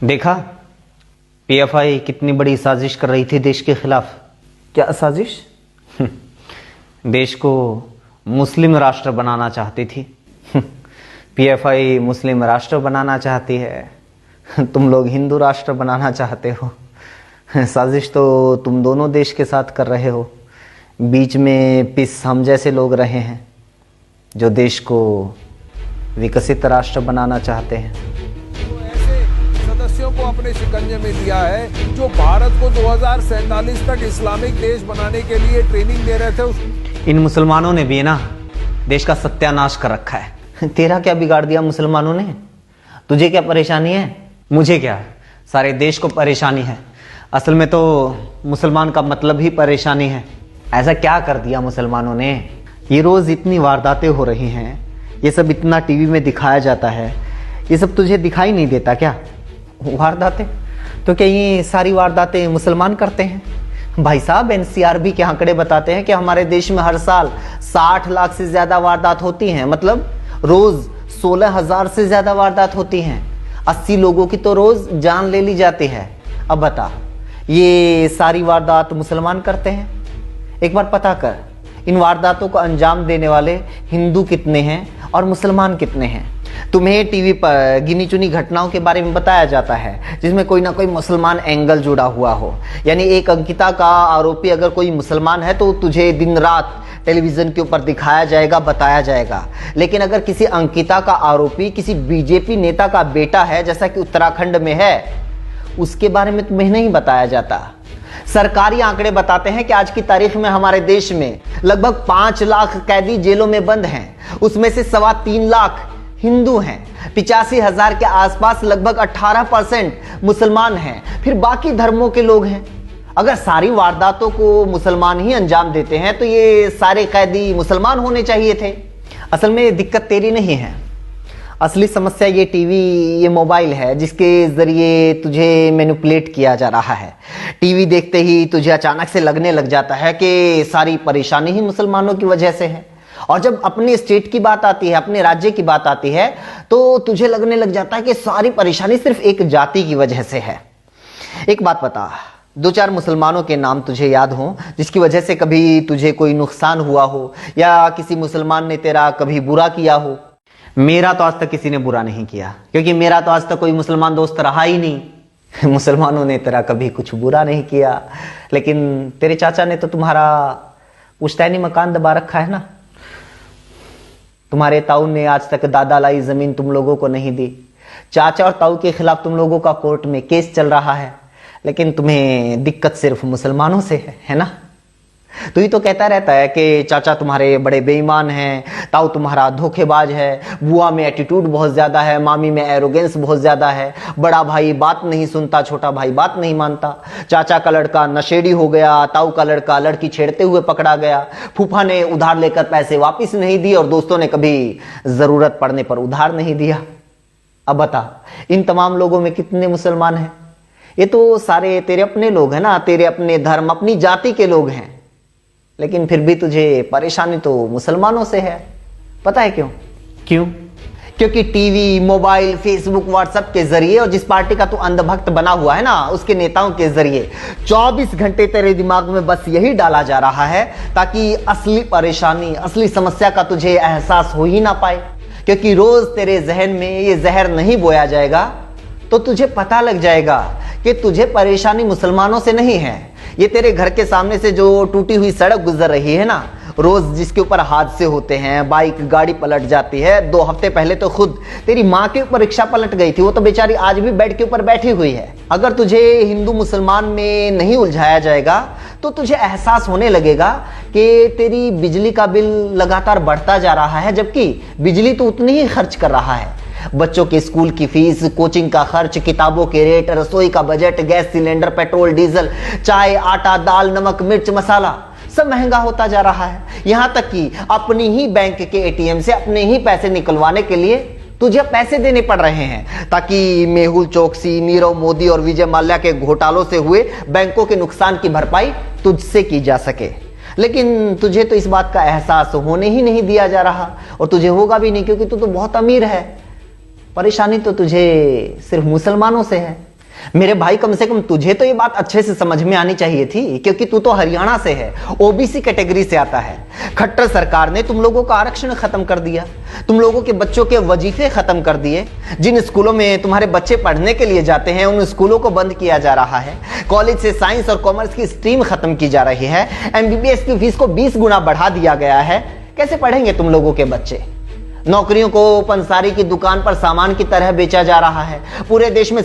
देखा पीएफआई कितनी बड़ी साजिश कर रही थी देश के खिलाफ। क्या साजिश? देश को मुस्लिम राष्ट्र बनाना चाहती थी। पीएफआई मुस्लिम राष्ट्र बनाना चाहती है, तुम लोग हिंदू राष्ट्र बनाना चाहते हो। साजिश तो तुम दोनों देश के साथ कर रहे हो। बीच में पिस हम जैसे लोग रहे हैं जो देश को विकसित राष्ट्र बनाना चाहते हैं। तो ऐसे सदस्यों को अपने शिकंजे में लिया है जो भारत को 2047 तक इस्लामिक देश बनाने के लिए ट्रेनिंग दे रहे थे। इन मुसलमानों ने भी ना देश का सत्यानाश कर रखा है। तेरा क्या बिगाड़ दिया मुसलमानों ने? तुझे क्या परेशानी है? मुझे क्या, सारे देश को परेशानी है। असल में तो मुसलमान का मतलब ही परेशानी है। ऐसा क्या कर दिया मुसलमानों ने? ये रोज इतनी वारदातें हो रही हैं, ये सब इतना टीवी में दिखाया जाता है, ये सब तुझे दिखाई नहीं देता क्या? वारदातें तो क्या ये सारी वारदातें मुसलमान करते हैं? भाई साहब, एनसीआरबी के आंकड़े बताते हैं कि हमारे देश में हर साल 60 लाख से ज्यादा वारदात होती हैं। मतलब रोज 16,000 से ज्यादा वारदात होती हैं। 80 लोगों की तो रोज जान ले ली जाती है। अब बता, ये सारी वारदात मुसलमान करते हैं? एक बार पता कर, इन वारदातों को अंजाम देने वाले हिंदू कितने हैं और मुसलमान कितने हैं? तुम्हें टीवी पर गिनी चुनी घटनाओं के बारे में बताया जाता है जिसमें कोई ना कोई मुसलमान एंगल जुड़ा हुआ हो। यानी एक अंकिता का आरोपी अगर कोई मुसलमान है तो तुझे दिन रात टेलीविजन के ऊपर दिखाया जाएगा, बताया जाएगा। लेकिन अगर किसी अंकिता का आरोपी किसी बीजेपी नेता का बेटा है, जैसा कि उत्तराखंड में है, उसके बारे में तुम्हें नहीं बताया जाता। सरकारी आंकड़े बताते हैं कि आज की तारीख में हमारे देश में लगभग 5 लाख कैदी जेलों में बंद हैं। उसमें से 3.25 लाख हिंदू हैं। 85,000 के आसपास लगभग 18% मुसलमान हैं। फिर बाकी धर्मों के लोग हैं। अगर सारी वारदातों को मुसलमान ही अंजाम देते हैं तो ये सारे कैदी मुसलमान होने चाहिए थे। असल में दिक्कत तेरी नहीं है, असली समस्या ये टीवी, ये मोबाइल है जिसके जरिए तुझे मैनिपुलेट किया जा रहा है। टीवी देखते ही तुझे अचानक से लगने लग जाता है कि सारी परेशानी ही मुसलमानों की वजह से है। और जब अपने स्टेट की बात आती है, अपने राज्य की बात आती है, तो तुझे लगने लग जाता है कि सारी परेशानी सिर्फ एक जाति की वजह से है। एक बात बता, 2-4 मुसलमानों के नाम तुझे याद हो जिसकी वजह से कभी तुझे कोई नुकसान हुआ हो या किसी मुसलमान ने तेरा कभी बुरा किया हो? मेरा तो आज तक किसी ने बुरा नहीं किया, क्योंकि मेरा तो आज तक कोई मुसलमान दोस्त रहा ही नहीं। मुसलमानों ने तेरा कभी कुछ बुरा नहीं किया, लेकिन तेरे चाचा ने तो तुम्हारा पुश्तैनी मकान दबा रखा है ना। तुम्हारे ताऊ ने आज तक दादा लाई जमीन तुम लोगों को नहीं दी। चाचा और ताऊ के खिलाफ तुम लोगों का कोर्ट में केस चल रहा है, लेकिन तुम्हें दिक्कत सिर्फ मुसलमानों से है ना। तू ही तो कहता रहता है कि चाचा तुम्हारे बड़े बेईमान हैं, ताऊ तुम्हारा धोखेबाज है, बुआ में एटीट्यूड बहुत ज्यादा है, मामी में एरोगेंस बहुत ज्यादा है, बड़ा भाई बात नहीं सुनता, छोटा भाई बात नहीं मानता, चाचा का लड़का नशेड़ी हो गया, ताऊ का लड़का लड़की छेड़ते हुए पकड़ा गया, फूफा ने उधार लेकर पैसे वापिस नहीं दिए और दोस्तों ने कभी जरूरत पड़ने पर उधार नहीं दिया। अब बता, इन तमाम लोगों में कितने मुसलमान हैं? ये तो सारे तेरे अपने लोग हैं ना, तेरे अपने धर्म, अपनी जाति के लोग हैं। लेकिन फिर भी तुझे परेशानी तो मुसलमानों से है। पता है क्यों? क्योंकि टीवी, मोबाइल, फेसबुक, व्हाट्सएप के जरिए और जिस पार्टी का तू अंधभक्त बना हुआ है ना, उसके नेताओं के जरिए 24 घंटे तेरे दिमाग में बस यही डाला जा रहा है ताकि असली परेशानी, असली समस्या का तुझे एहसास हो ही ना पाए। क्योंकि रोज तेरे जहन में ये जहर नहीं बोया जाएगा तो तुझे पता लग जाएगा कि तुझे परेशानी मुसलमानों से नहीं है। ये तेरे घर के सामने से जो टूटी हुई सड़क गुजर रही है ना, रोज जिसके ऊपर हादसे होते हैं, बाइक गाड़ी पलट जाती है। 2 हफ्ते पहले तो खुद तेरी माँ के ऊपर रिक्शा पलट गई थी, वो तो बेचारी आज भी बेड के ऊपर बैठी हुई है। अगर तुझे हिंदू मुसलमान में नहीं उलझाया जाएगा तो तुझे एहसास होने लगेगा कि तेरी बिजली का बिल लगातार बढ़ता जा रहा है, जबकि बिजली तो उतनी ही खर्च कर रहा है। बच्चों के स्कूल की फीस, कोचिंग का खर्च, किताबों के रेट, रसोई का budget, gas cylinder, petrol diesel, चाय, आटा, दाल, नमक, मिर्च, मसाला सब महंगा होता जा रहा है। यहां तक कि अपनी ही बैंक के एटीएम से अपने ही पैसे निकलवाने के लिए तुझे पैसे देने पड़ रहे हैं ताकि मेहुल चोकसी, नीरव मोदी और विजय माल्या के घोटालों से हुए बैंकों के नुकसान की भरपाई तुझसे की जा सके। लेकिन तुझे तो इस बात का एहसास होने ही नहीं दिया जा रहा, और तुझे होगा भी नहीं, क्योंकि तू तो बहुत अमीर है। परेशानी तो तुझे सिर्फ मुसलमानों से है। मेरे भाई कम से कम तुझे तो ये बात अच्छे से समझ में आनी चाहिए थी, क्योंकि तू तो हरियाणा से है, ओबीसी कैटेगरी से आता है। खट्टर सरकार ने तुम लोगों का आरक्षण खत्म कर दिया, तुम लोगों के बच्चों के वजीफे खत्म कर दिए। जिन स्कूलों में तुम्हारे बच्चे पढ़ने के लिए जाते हैं उन स्कूलों को बंद किया जा रहा है। कॉलेज से साइंस और कॉमर्स की स्ट्रीम खत्म की जा रही है। एमबीबीएस की फीस को 20 गुना बढ़ा दिया गया है। कैसे पढ़ेंगे तुम लोगों के बच्चे? नौकरियों को पंसारी की दुकान पर सामान की तरह बेचा जा रहा है। पूरे देश में